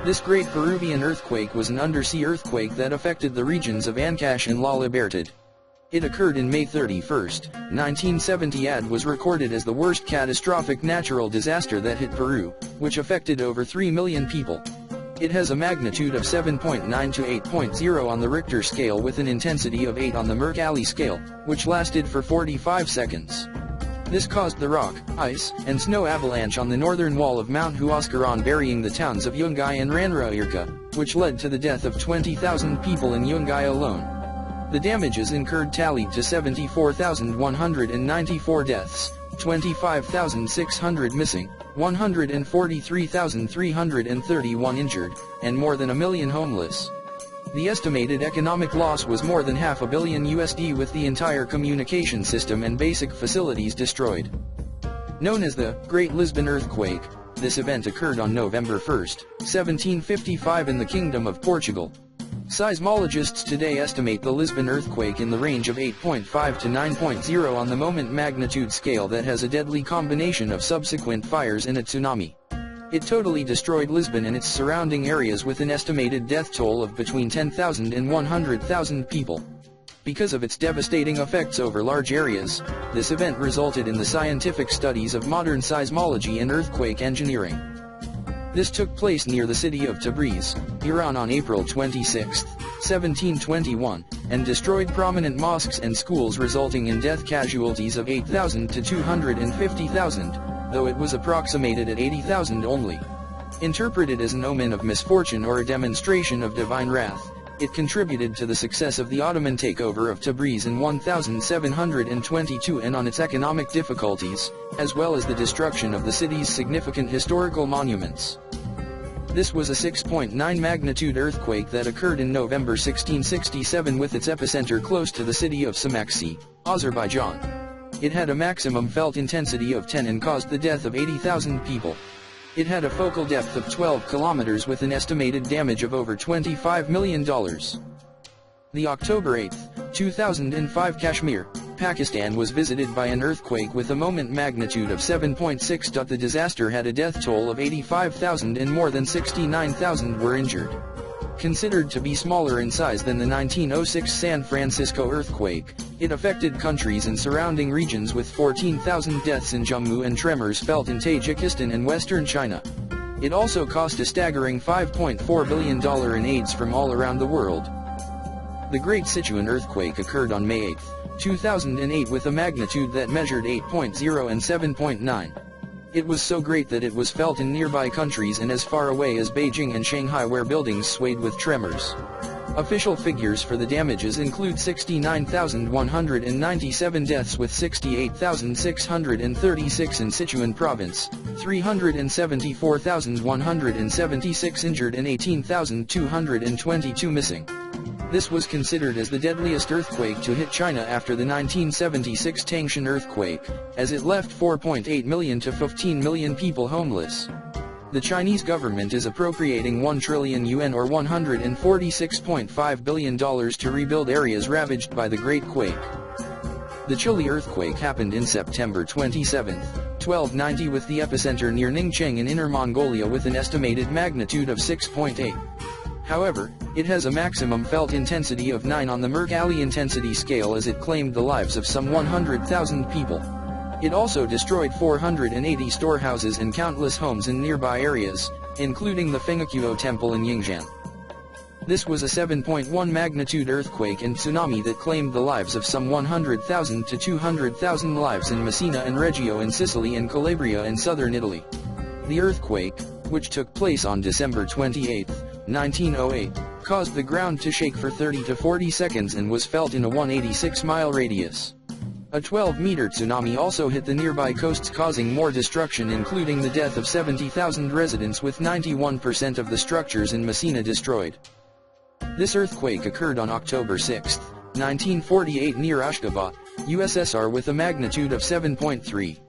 This great Peruvian earthquake was an undersea earthquake that affected the regions of Ancash and La Libertad. It occurred in May 31, 1970 and was recorded as the worst catastrophic natural disaster that hit Peru, which affected over 3 million people. It has a magnitude of 7.9 to 8.0 on the Richter scale with an intensity of 8 on the Mercalli scale, which lasted for 45 seconds. This caused the rock, ice, and snow avalanche on the northern wall of Mount Huascarán burying the towns of Yungay and Ranrairca, which led to the death of 20,000 people in Yungay alone. The damages incurred tallied to 74,194 deaths, 25,600 missing, 143,331 injured, and more than a million homeless. The estimated economic loss was more than $500 million USD with the entire communication system and basic facilities destroyed. Known as the Great Lisbon Earthquake, this event occurred on November 1, 1755 in the Kingdom of Portugal. Seismologists today estimate the Lisbon earthquake in the range of 8.5 to 9.0 on the moment magnitude scale that has a deadly combination of subsequent fires and a tsunami. It totally destroyed Lisbon and its surrounding areas with an estimated death toll of between 10,000 and 100,000 people. Because of its devastating effects over large areas, this event resulted in the scientific studies of modern seismology and earthquake engineering. This took place near the city of Tabriz, Iran on April 26, 1721, and destroyed prominent mosques and schools resulting in death casualties of 8,000 to 250,000, though it was approximated at 80,000 only. Interpreted as an omen of misfortune or a demonstration of divine wrath, it contributed to the success of the Ottoman takeover of Tabriz in 1722 and on its economic difficulties, as well as the destruction of the city's significant historical monuments. This was a 6.9 magnitude earthquake that occurred in November 1667 with its epicenter close to the city of Samaksi, Azerbaijan. It had a maximum felt intensity of 10 and caused the death of 80,000 people. It had a focal depth of 12 kilometers with an estimated damage of over $25 million. The October 8, 2005 Kashmir, Pakistan was visited by an earthquake with a moment magnitude of 7.6. The disaster had a death toll of 85,000 and more than 69,000 were injured. Considered to be smaller in size than the 1906 San Francisco earthquake, it affected countries and surrounding regions with 14,000 deaths in Jammu and tremors felt in Tajikistan and western China. It also cost a staggering $5.4 billion in aids from all around the world. The Great Sichuan earthquake occurred on May 8, 2008 with a magnitude that measured 8.0 and 7.9. It was so great that it was felt in nearby countries and as far away as Beijing and Shanghai where buildings swayed with tremors. Official figures for the damages include 69,197 deaths with 68,636 in Sichuan province, 374,176 injured and 18,222 missing. This was considered as the deadliest earthquake to hit China after the 1976 Tangshan earthquake, as it left 4.8 million to 15 million people homeless. The Chinese government is appropriating 1 trillion yuan or $146.5 billion to rebuild areas ravaged by the Great Quake. The Chile earthquake happened in September 27, 1290 with the epicenter near Ningcheng in Inner Mongolia with an estimated magnitude of 6.8. However, it has a maximum felt intensity of 9 on the Mercalli intensity scale as it claimed the lives of some 100,000 people. It also destroyed 480 storehouses and countless homes in nearby areas, including the Fengekuo Temple in Yingjian. This was a 7.1 magnitude earthquake and tsunami that claimed the lives of some 100,000 to 200,000 lives in Messina and Reggio in Sicily and Calabria in southern Italy. The earthquake, which took place on December 28, 1908, caused the ground to shake for 30 to 40 seconds and was felt in a 186-mile radius. A 12-meter tsunami also hit the nearby coasts causing more destruction including the death of 70,000 residents with 91% of the structures in Messina destroyed. This earthquake occurred on October 6, 1948 near Ashgabat, USSR with a magnitude of 7.3.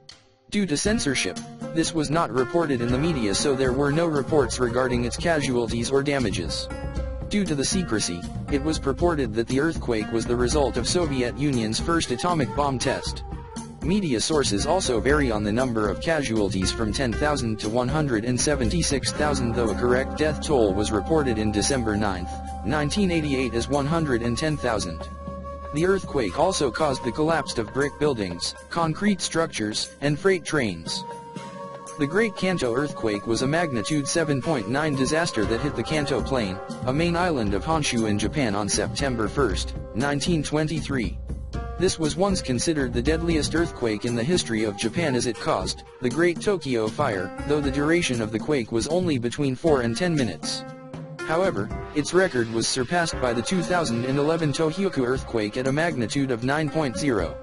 Due to censorship, this was not reported in the media so there were no reports regarding its casualties or damages. Due to the secrecy, it was purported that the earthquake was the result of Soviet Union's first atomic bomb test. Media sources also vary on the number of casualties from 10,000 to 176,000, though a correct death toll was reported in December 9, 1988 as 110,000. The earthquake also caused the collapse of brick buildings, concrete structures, and freight trains. The Great Kanto earthquake was a magnitude 7.9 disaster that hit the Kanto Plain, a main island of Honshu in Japan on September 1, 1923. This was once considered the deadliest earthquake in the history of Japan, as it caused the Great Tokyo Fire, though the duration of the quake was only between 4 and 10 minutes. However, its record was surpassed by the 2011 Tohoku earthquake at a magnitude of 9.0.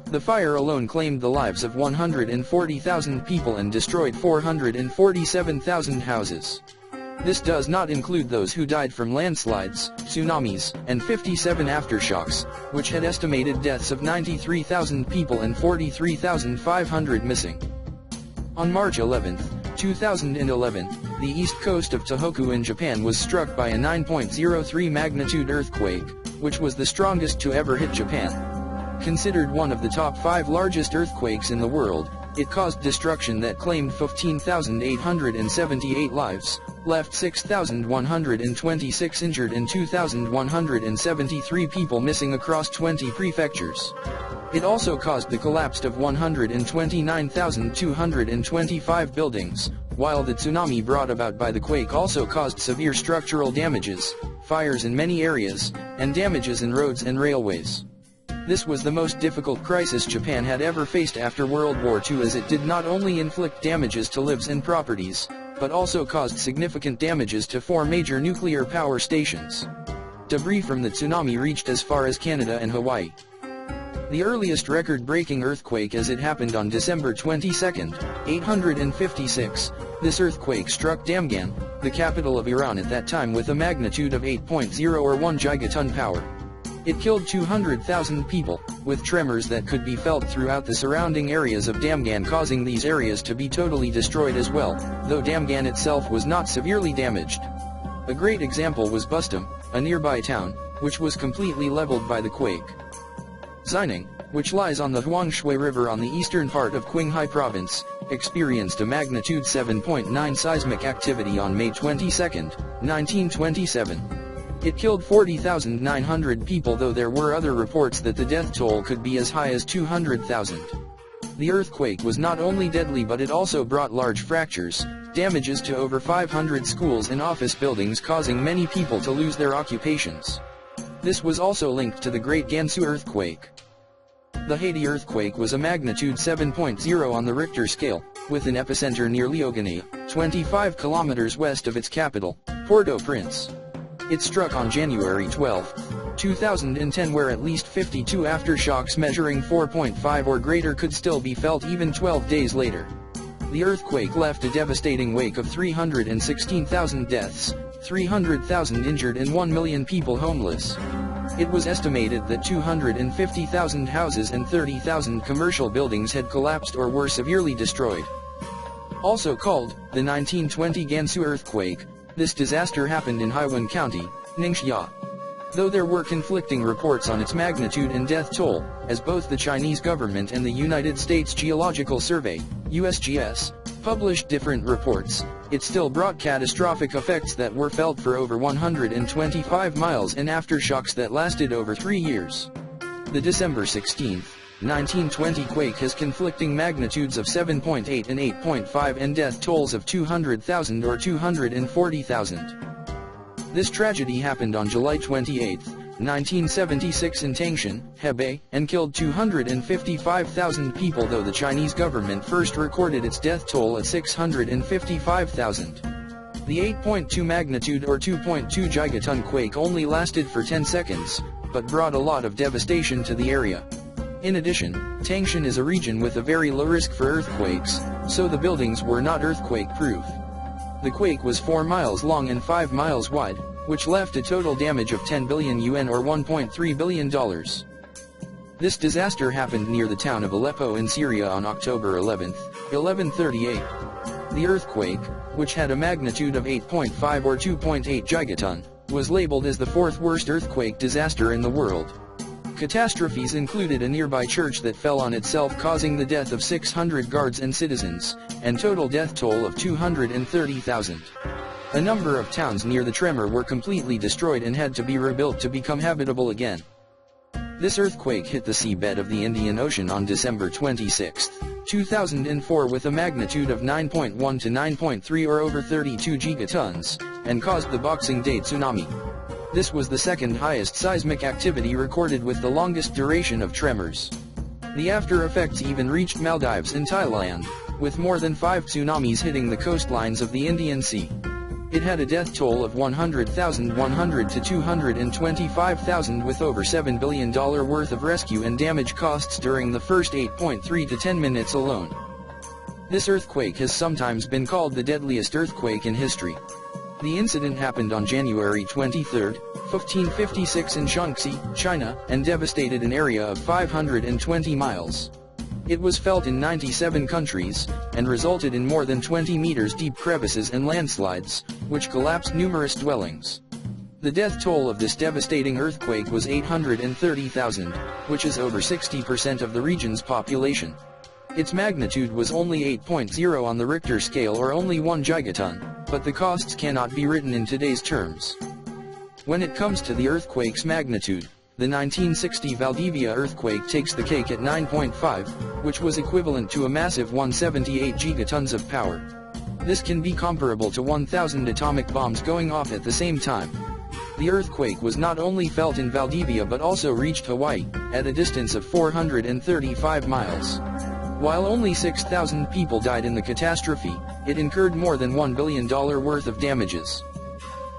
The fire alone claimed the lives of 140,000 people and destroyed 447,000 houses. This does not include those who died from landslides, tsunamis, and 57 aftershocks, which had estimated deaths of 93,000 people and 43,500 missing. On March 11, 2011, the east coast of Tohoku in Japan was struck by a 9.03 magnitude earthquake, which was the strongest to ever hit Japan. Considered one of the top 5 largest earthquakes in the world, it caused destruction that claimed 15,878 lives, left 6,126 injured and 2,173 people missing across 20 prefectures. It also caused the collapse of 129,225 buildings, while the tsunami brought about by the quake also caused severe structural damages, fires in many areas, and damages in roads and railways. This was the most difficult crisis Japan had ever faced after World War II, as it did not only inflict damages to lives and properties, but also caused significant damages to 4 major nuclear power stations. Debris from the tsunami reached as far as Canada and Hawaii. The earliest record-breaking earthquake, as it happened on December 22, 856, this earthquake struck Damgan, the capital of Iran at that time, with a magnitude of 8.0 or 1 gigaton power. It killed 200,000 people, with tremors that could be felt throughout the surrounding areas of Damgan, causing these areas to be totally destroyed as well, though Damgan itself was not severely damaged. A great example was Bustam, a nearby town, which was completely leveled by the quake. Xining, which lies on the Huangshui River on the eastern part of Qinghai Province, experienced a magnitude 7.9 seismic activity on May 22, 1927. It killed 40,900 people, though there were other reports that the death toll could be as high as 200,000. The earthquake was not only deadly, but it also brought large fractures, damages to over 500 schools and office buildings, causing many people to lose their occupations. This was also linked to the Great Gansu earthquake. The Haiti earthquake was a magnitude 7.0 on the Richter scale, with an epicenter near Leogane, 25 kilometers west of its capital, Port-au-Prince. It struck on January 12, 2010, where at least 52 aftershocks measuring 4.5 or greater could still be felt even 12 days later. The earthquake left a devastating wake of 316,000 deaths, 300,000 injured and 1 million people homeless. It was estimated that 250,000 houses and 30,000 commercial buildings had collapsed or were severely destroyed. Also called the 1920 Gansu earthquake, this disaster happened in Haiwan County, Ningxia. Though there were conflicting reports on its magnitude and death toll, as both the Chinese government and the United States Geological Survey, USGS, published different reports, it still brought catastrophic effects that were felt for over 125 miles and aftershocks that lasted over 3 years. The December 16, 1920 quake has conflicting magnitudes of 7.8 and 8.5 and death tolls of 200,000 or 240,000. This tragedy happened on July 28, 1976 in Tangshan, Hebei, and killed 255,000 people, though the Chinese government first recorded its death toll at 655,000. The 8.2 magnitude or 2.2 gigaton quake only lasted for 10 seconds, but brought a lot of devastation to the area. In addition, Tangshan is a region with a very low risk for earthquakes, so the buildings were not earthquake-proof. The quake was 4 miles long and 5 miles wide, which left a total damage of 10 billion yuan or $1.3 billion. This disaster happened near the town of Aleppo in Syria on October 11, 1138. The earthquake, which had a magnitude of 8.5 or 2.8 gigaton, was labeled as the 4th worst earthquake disaster in the world. catastrophes included a nearby church that fell on itself, causing the death of 600 guards and citizens, and total death toll of 230,000. A number of towns near the tremor were completely destroyed and had to be rebuilt to become habitable again. This earthquake hit the seabed of the Indian Ocean on December 26, 2004 with a magnitude of 9.1 to 9.3 or over 32 gigatons, and caused the Boxing Day tsunami. This was the second highest seismic activity recorded with the longest duration of tremors. The after effects even reached Maldives and Thailand, with more than 5 tsunamis hitting the coastlines of the Indian Sea. It had a death toll of 100,100 to 225,000 with over $7 billion worth of rescue and damage costs during the first 8.3 to 10 minutes alone. This earthquake has sometimes been called the deadliest earthquake in history. The incident happened on January 23, 1556 in Shaanxi, China, and devastated an area of 520 miles. It was felt in 97 countries, and resulted in more than 20 meters deep crevices and landslides, which collapsed numerous dwellings. The death toll of this devastating earthquake was 830,000, which is over 60% of the region's population. Its magnitude was only 8.0 on the Richter scale, or only 1 gigaton, but the costs cannot be written in today's terms. When it comes to the earthquake's magnitude, the 1960 Valdivia earthquake takes the cake at 9.5, which was equivalent to a massive 178 gigatons of power. This can be comparable to 1,000 atomic bombs going off at the same time. The earthquake was not only felt in Valdivia but also reached Hawaii, at a distance of 435 miles. While only 6,000 people died in the catastrophe, it incurred more than $1 billion worth of damages.